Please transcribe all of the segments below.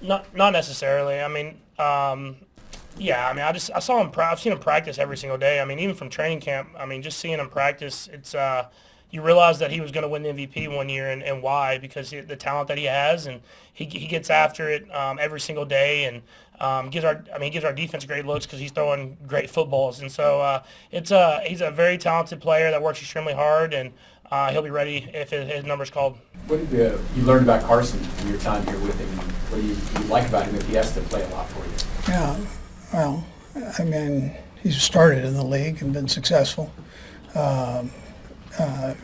Not necessarily. I mean, yeah. I mean, I saw him. I've seen him practice every single day. I mean, even from training camp. I mean, just seeing him practice, it's you realize that he was going to win the MVP one year, and why? Because the talent that he has, and he gets after it every single day, and he gives our defense great looks because he's throwing great footballs, and so he's a very talented player that works extremely hard, and he'll be ready if his number's called. What have you learned about Carson in your time here with him? What do you like about him if he has to play a lot for you? Yeah, well, I mean, he's started in the league and been successful.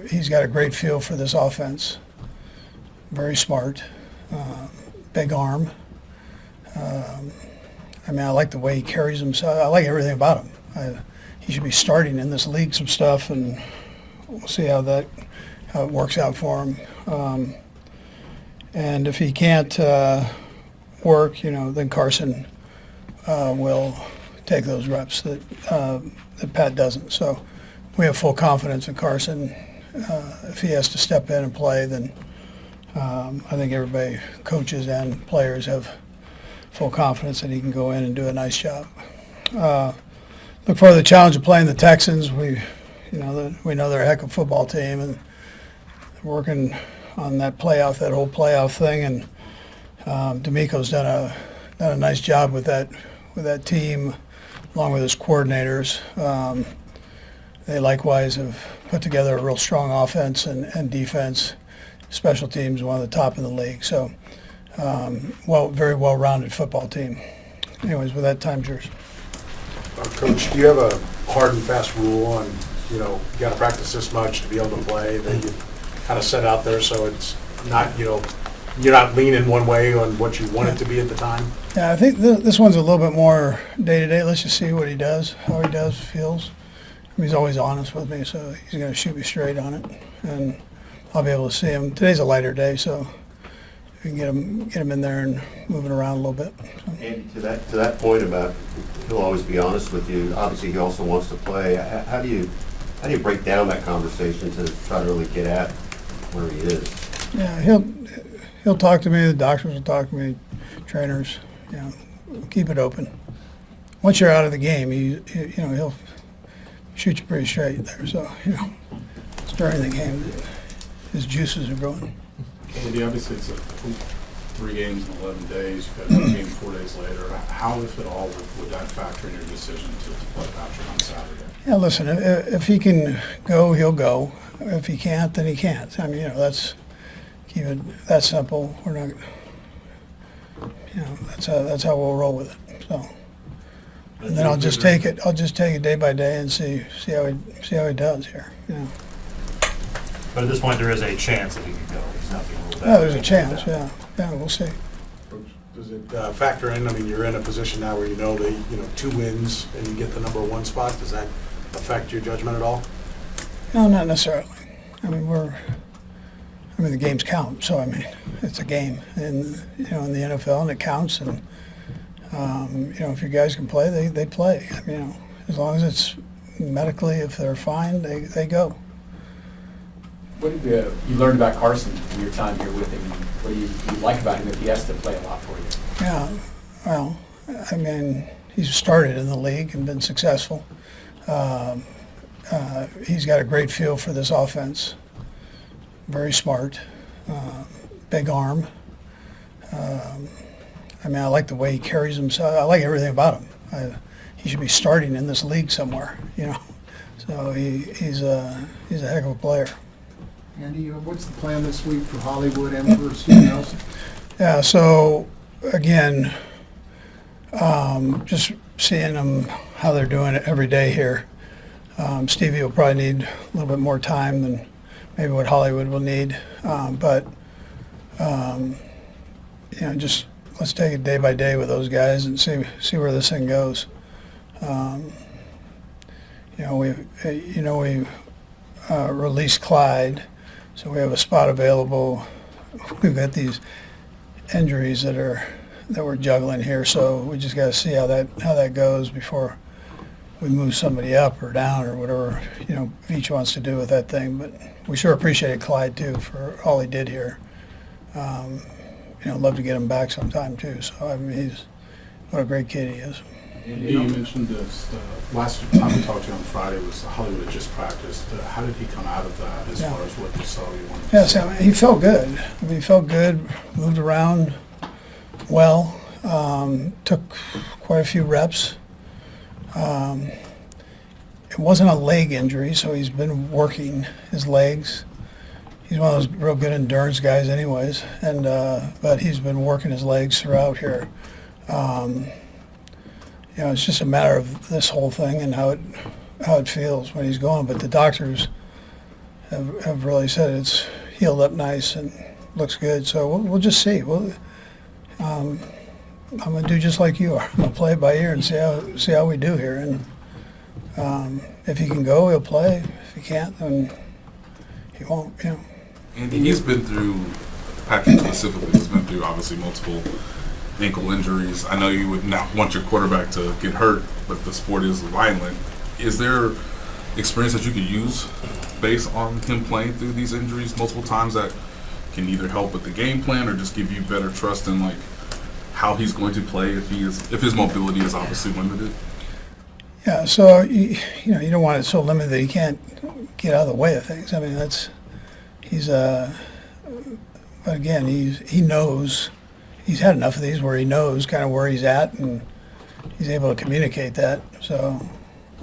He's got a great feel for this offense. Very smart, big arm. I mean, I like the way he carries himself. I like everything about him. He should be starting in this league some stuff, and we'll see how it works out for him. And if he can't work, then Carson will take those reps that Pat doesn't. So we have full confidence in Carson. If he has to step in and play, then I think everybody, coaches and players, have full confidence that he can go in and do a nice job. Look for the challenge of playing the Texans. We know they're a heck of a football team, and they're working on that whole playoff thing. And D'Amico's done a nice job with that team, along with his coordinators. They likewise have put together a real strong offense and defense. Special teams, one of the top in the league. So, very well-rounded football team. Anyways, with that, time's yours. Coach, do you have a hard and fast rule on, you got to practice this much to be able to play, that you kind of set out there so it's not, you're not leaning one way on what you want it to be at the time? Yeah, I think this one's a little bit more day-to-day. Let's just see what he does, how he does, feels. I mean, he's always honest with me, so he's going to shoot me straight on it. And I'll be able to see him. Today's a lighter day, so we can get him in there and moving around a little bit. So. Andy, to that point about he'll always be honest with you. Obviously, he also wants to play. How do you break down that conversation to try to really get at where he is? Yeah, he'll talk to me. The doctors will talk to me. Trainers, keep it open. Once you're out of the game, he'll shoot you pretty straight there. So it's during the game his juices are going. Andy, obviously it's 3 games in 11 days. You've got a game 4 days later. How, if at all, would that factor in your decision to play Patrick on Saturday? Yeah, listen, if he can go, he'll go. If he can't, then he can't. I mean, keep it that simple. We're not, that's how we'll roll with it. So, and then I'll just take it day by day and see how he does here. But at this point, there is a chance that he could go. He's not being ruled out. Yeah, there's a chance. Yeah, we'll see. Does it factor in? I mean, you're in a position now where that 2 wins and you get the number 1 spot. Does that affect your judgment at all? No, not necessarily. I mean, the games count. So I mean, it's a game, and in the NFL, and it counts. And if your guys can play, they play. I mean, as long as it's medically, if they're fine, they go. What have you learned about Carson in your time here with him? What do you like about him if he has to play a lot for you? Yeah, well, I mean, he's started in the league and been successful. He's got a great feel for this offense. Very smart, big arm. I mean, I like the way he carries himself. I like everything about him. He should be starting in this league somewhere, So he's a heck of a player. Andy, what's the plan this week for Hollywood and for Steve Nelson? Yeah, so again, just seeing them, how they're doing it every day here. Stevie will probably need a little bit more time than maybe what Hollywood will need. Just let's take it day by day with those guys and see where this thing goes. We released Clyde, so we have a spot available. We've got these injuries that we're juggling here, so we just got to see how that goes before we move somebody up or down or whatever each wants to do with that thing. But we sure appreciated Clyde too for all he did here. love to get him back sometime too. So I mean, what a great kid he is. Andy, you mentioned this, last time we talked to you on Friday was Hollywood had just practiced. How did he come out of that as far as what you saw you wanted to Yeah, see? so he felt good. I mean, he felt good, moved around well, took quite a few reps. It wasn't a leg injury, so he's been working his legs. He's one of those real good endurance guys anyways, and but he's been working his legs throughout here. It's just a matter of this whole thing and how it feels when he's going. But the doctors have really said it's healed up nice and looks good. So we'll just see. I'm gonna do just like you are. I'm gonna play it by ear and see how we do here. And if he can go, he'll play. If he can't, then he won't. And he's been through, Patrick specifically, has been through obviously multiple ankle injuries. I know you would not want your quarterback to get hurt, but the sport is violent. Is there experience that you could use based on him playing through these injuries multiple times that can either help with the game plan or just give you better trust in like how he's going to play if his mobility is obviously limited? Yeah, so you don't want it so limited that he can't get out of the way of things. I mean, but again, he knows. He's had enough of these where he knows kind of where he's at, and he's able to communicate that. So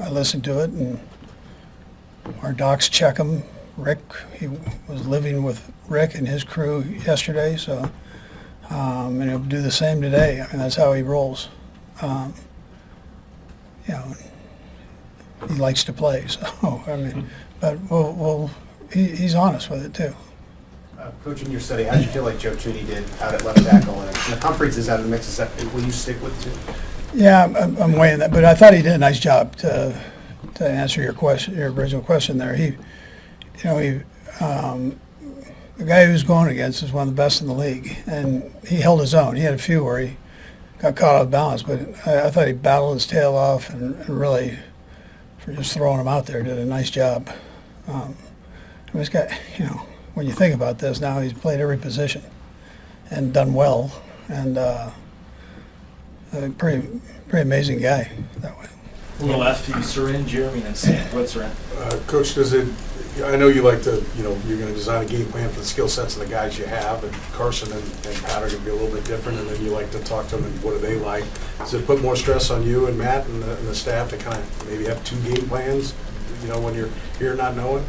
I listen to it, and our docs check him. Rick, he was living with Rick and his crew yesterday, so and he'll do the same today. I mean, that's how he rolls. He likes to play. So I mean, but he's honest with it too. Coach, in your study, how did you feel like Joe Tooney did out at left tackle? And if Humphreys is out of the mix, will you stick with it too? Yeah, I'm weighing that, but I thought he did a nice job to answer your original question there. The guy he was going against is one of the best in the league, and he held his own. He had a few where he got caught off balance, but I thought he battled his tail off and really, for just throwing him out there, did a nice job. This guy, when you think about this now, he's played every position and done well, and a pretty amazing guy that way. We'll ask you, Sarin, Jeremy, and Sam. What's Sarin? Coach, I know you like to, you're going to design a game plan for the skill sets of the guys you have, and Carson and Pat are going to be a little bit different, and then you like to talk to them and what do they like. Does it put more stress on you and Matt and the staff to kind of maybe have two game plans, when you're here not knowing?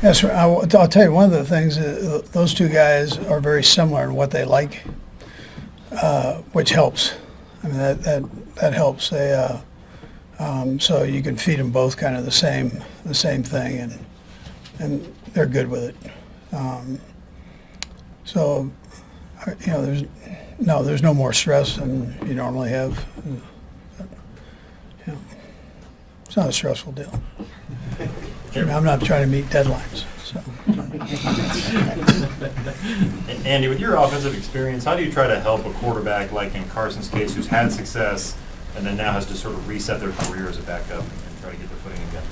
Yes, sir. I'll tell you, one of the things, those two guys are very similar in what they like, which helps. I mean, that helps. So you can feed them both kind of the same thing, and they're good with it. There's no more stress than you normally have. It's not a stressful deal. I'm not trying to meet deadlines. So. Andy, with your offensive experience, how do you try to help a quarterback like in Carson's case who's had success and then now has to sort of reset their career as a backup and try to get their footing again?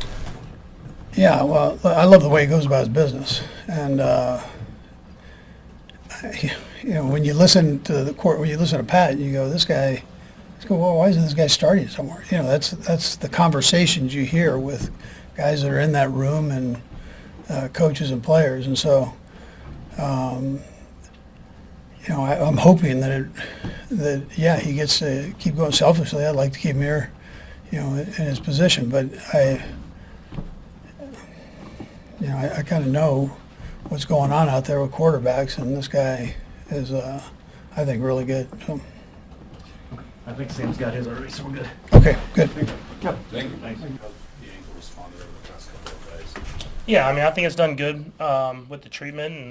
Yeah, well, I love the way he goes about his business. And, when you listen to when you listen to Pat, you go, well, why isn't this guy starting somewhere? That's the conversations you hear with guys that are in that room and coaches and players. And so, I'm hoping that he gets to keep going. Selfishly, I'd like to keep him here, in his position. But I kind of know what's going on out there with quarterbacks, and this guy is, I think, really good. So. I think Sam's got his already, so we're good. Okay, good. Thank you. Thanks. How the ankle responded over the past couple of days? Yeah, I mean, I think it's done good with the treatment and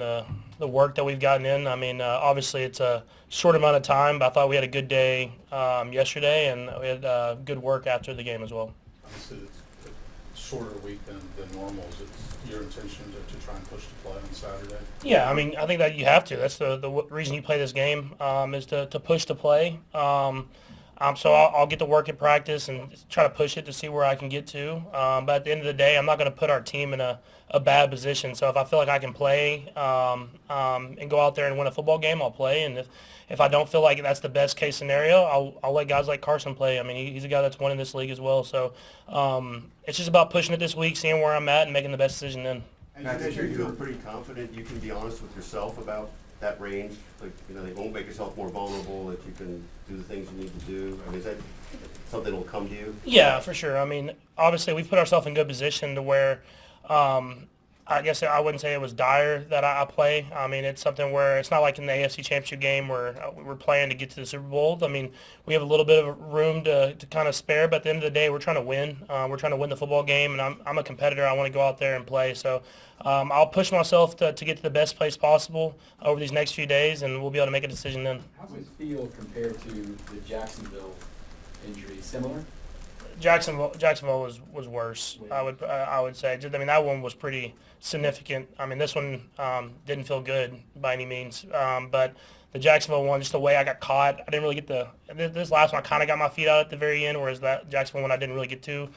the work that we've gotten in. I mean, obviously it's a short amount of time, but I thought we had a good day yesterday, and we had good work after the game as well. Obviously, it's a shorter week than normal. Is it your intention to try and push to play on Saturday? Yeah, I mean, I think that you have to. That's the reason you play this game is to push to play. So I'll get to work in practice and try to push it to see where I can get to. But at the end of the day, I'm not going to put our team in a bad position. So if I feel like I can play and go out there and win a football game, I'll play. And if I don't feel like that's the best case scenario, I'll let guys like Carson play. I mean, he's a guy that's won in this league as well. So it's just about pushing it this week, seeing where I'm at, and making the best decision then. And I think you feel pretty confident you can be honest with yourself about that range? Like, they won't make yourself more vulnerable, that you can do the things you need to do? I mean, is that something that will come to you? Yeah, for sure. I mean, obviously we've put ourselves in good position to where I guess I wouldn't say it was dire that I play. I mean, it's something where it's not like in the AFC Championship game where we're playing to get to the Super Bowl. I mean, we have a little bit of room to kind of spare, but at the end of the day, we're trying to win. We're trying to win the football game, and I'm a competitor. I want to go out there and play. So I'll push myself to get to the best place possible over these next few days, and we'll be able to make a decision then. How does it feel compared to the Jacksonville injury? Similar? Jacksonville was worse. I would say. I mean, that one was pretty significant. I mean, this one didn't feel good by any means. But the Jacksonville one, just the way I got caught, I didn't really get this last one. I kind of got my feet out at the very end, whereas that Jacksonville one I didn't really get to.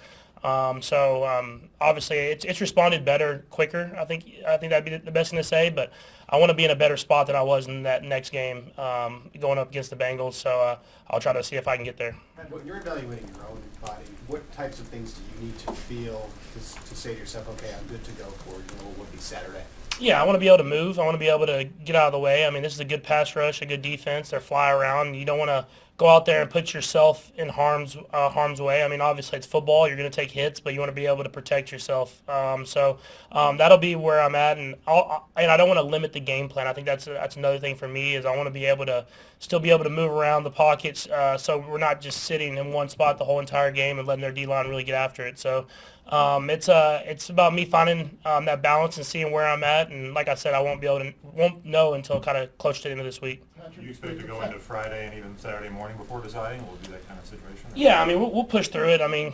Obviously it's responded better, quicker. I think that'd be the best thing to say. But I want to be in a better spot than I was in that next game going up against the Bengals. So I'll try to see if I can get there. When you're evaluating your own body, what types of things do you need to feel to say to yourself, okay, I'm good to go for what would be Saturday? Yeah, I want to be able to move. I want to be able to get out of the way. I mean, this is a good pass rush, a good defense. They fly around. You don't want to go out there and put yourself in harm's way. I mean, obviously it's football. You're going to take hits, but you want to be able to protect yourself. That'll be where I'm at, and I don't want to limit the game plan. I think that's another thing for me is I want to be able to still be able to move around the pockets, so we're not just sitting in one spot the whole entire game and letting their D-line really get after it. So it's about me finding that balance and seeing where I'm at. And like I said, I won't know until kind of close to the end of this week. Do you expect to go into Friday and even Saturday morning before deciding? Will it be that kind of situation? Yeah, I mean, we'll push through it. I mean,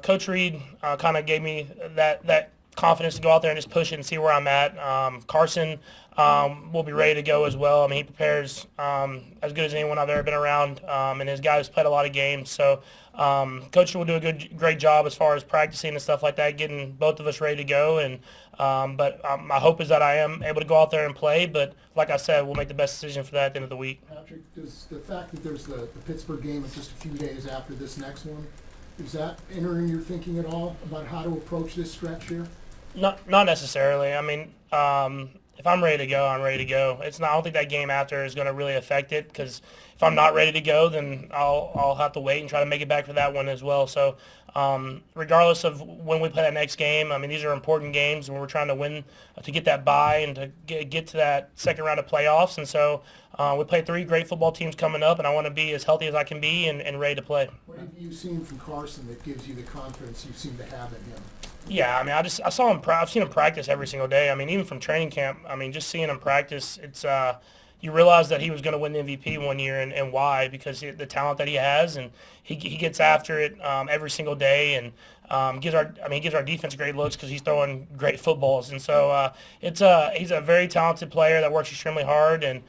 Coach Reid kind of gave me that confidence to go out there and just push it and see where I'm at. Carson will be ready to go as well. I mean, he prepares as good as anyone I've ever been around, and his guys played a lot of games. So Coach will do a great job as far as practicing and stuff like that, getting both of us ready to go. And but my hope is that I am able to go out there and play. But like I said, we'll make the best decision for that at the end of the week. Patrick, does the fact that there's the Pittsburgh game is just a few days after this next one, is that entering your thinking at all about how to approach this stretch here? Not necessarily. I mean, if I'm ready to go, I'm ready to go. I don't think that game after is going to really affect it, because if I'm not ready to go, then I'll have to wait and try to make it back for that one as well. So regardless of when we play that next game, I mean, these are important games, and we're trying to win to get that bye and to get to that second round of playoffs. And so we play 3 great football teams coming up, and I want to be as healthy as I can be and ready to play. What have you seen from Carson that gives you the confidence you seem to have in him? Yeah, I mean, I saw him. I've seen him practice every single day. I mean, even from training camp. I mean, just seeing him practice, it's you realize that he was going to win the MVP one year, and why? Because the talent that he has, and he gets after it every single day, and gives our defense great looks because he's throwing great footballs. And so he's a very talented player that works extremely hard, and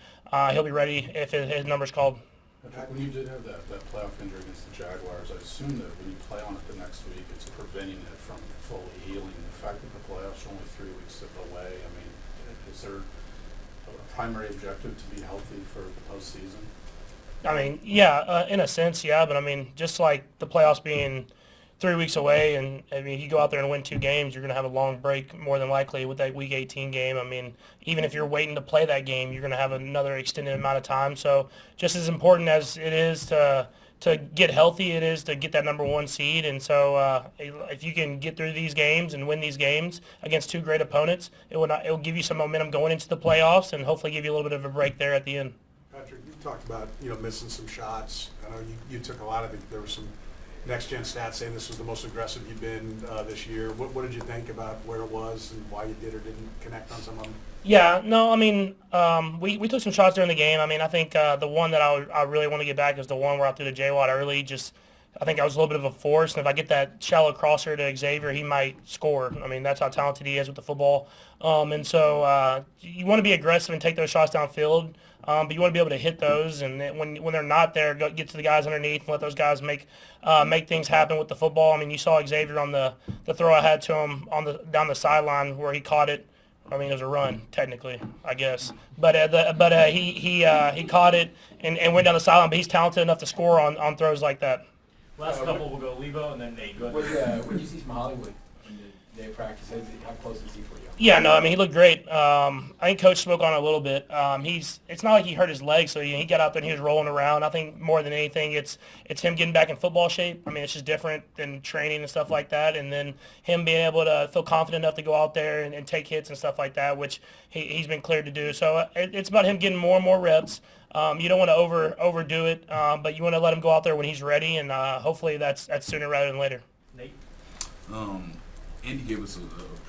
he'll be ready if his number's called. When you did have that playoff injury against the Jaguars, I assume that when you play on it the next week, it's preventing it from fully healing. The fact that the playoffs are only 3 weeks away, I mean, is there a primary objective to be healthy for the postseason? I mean, yeah, in a sense, yeah. But I mean, just like the playoffs being 3 weeks away, and I mean, you go out there and win 2 games, you're going to have a long break more than likely with that Week 18 game. I mean, even if you're waiting to play that game, you're going to have another extended amount of time. So just as important as it is to get healthy, it is to get that number 1 seed. And so if you can get through these games and win these games against 2 great opponents, it will give you some momentum going into the playoffs, and hopefully give you a little bit of a break there at the end. Patrick, you talked about missing some shots. I know you took a lot of it. There were some next-gen stats saying this was the most aggressive you've been this year. What did you think about where it was and why you did or didn't connect on some of them? Yeah, no, I mean, we took some shots during the game. I mean, I think the one that I really want to get back is the one where I threw the J-Watt early, just I think I was a little bit of a force, and if I get that shallow crosser to Xavier, he might score. I mean, that's how talented he is with the football. And so you want to be aggressive and take those shots downfield, but you want to be able to hit those. And when they're not there, get to the guys underneath and let those guys make things happen with the football. I mean, you saw Xavier on the throw I had to him down the sideline where he caught it. I mean, it was a run, technically, I guess. But he caught it and went down the sideline. But he's talented enough to score on throws like that. Last couple will go Lebo and then Nate. Go ahead. What did you see from Hollywood in the day of practice? How close is he for you? Yeah, no, I mean, he looked great. I think Coach spoke on it a little bit. It's not like he hurt his leg, so he got out there and he was rolling around. I think more than anything, it's him getting back in football shape. I mean, it's just different than training and stuff like that. And then him being able to feel confident enough to go out there and take hits and stuff like that, which he's been cleared to do. So it's about him getting more and more reps. You don't want to overdo it, but you want to let him go out there when he's ready, and hopefully that's sooner rather than later. Nate? Andy gave us a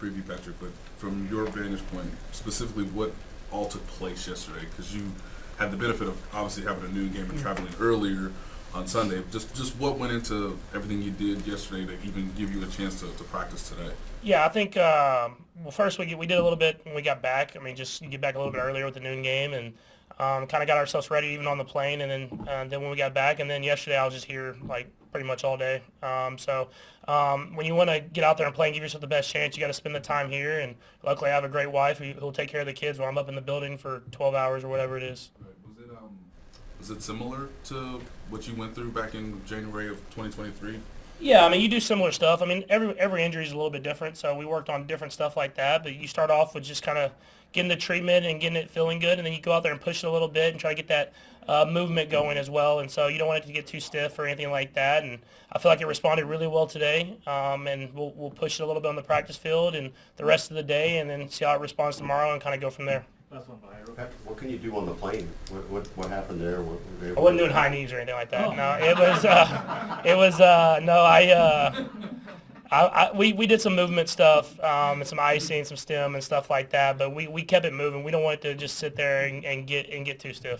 preview, Patrick, but from your vantage point, specifically what all took place yesterday, because you had the benefit of obviously having a noon game and traveling earlier on Sunday. Just what went into everything you did yesterday to even give you a chance to practice today? Yeah, I think, well, first we did a little bit when we got back. I mean, just you get back a little bit earlier with the noon game and kind of got ourselves ready even on the plane. And then when we got back, and then yesterday I was just here like pretty much all day. So when you want to get out there and play and give yourself the best chance, you got to spend the time here. And luckily I have a great wife who'll take care of the kids while I'm up in the building for 12 hours or whatever it is. Was it similar to what you went through back in January of 2023? Yeah, I mean, you do similar stuff. I mean, every injury is a little bit different, so we worked on different stuff like that. But you start off with just kind of getting the treatment and getting it feeling good, and then you go out there and push it a little bit and try to get that movement going as well. And so you don't want it to get too stiff or anything like that. And I feel like it responded really well today, and we'll push it a little bit on the practice field and the rest of the day, and then see how it responds tomorrow and kind of go from there. Patrick, what can you do on the plane? What happened there? I wasn't doing high knees or anything like that. No, we did some movement stuff and some icing, some stem and stuff like that. But we kept it moving. We don't want it to just sit there and get too stiff.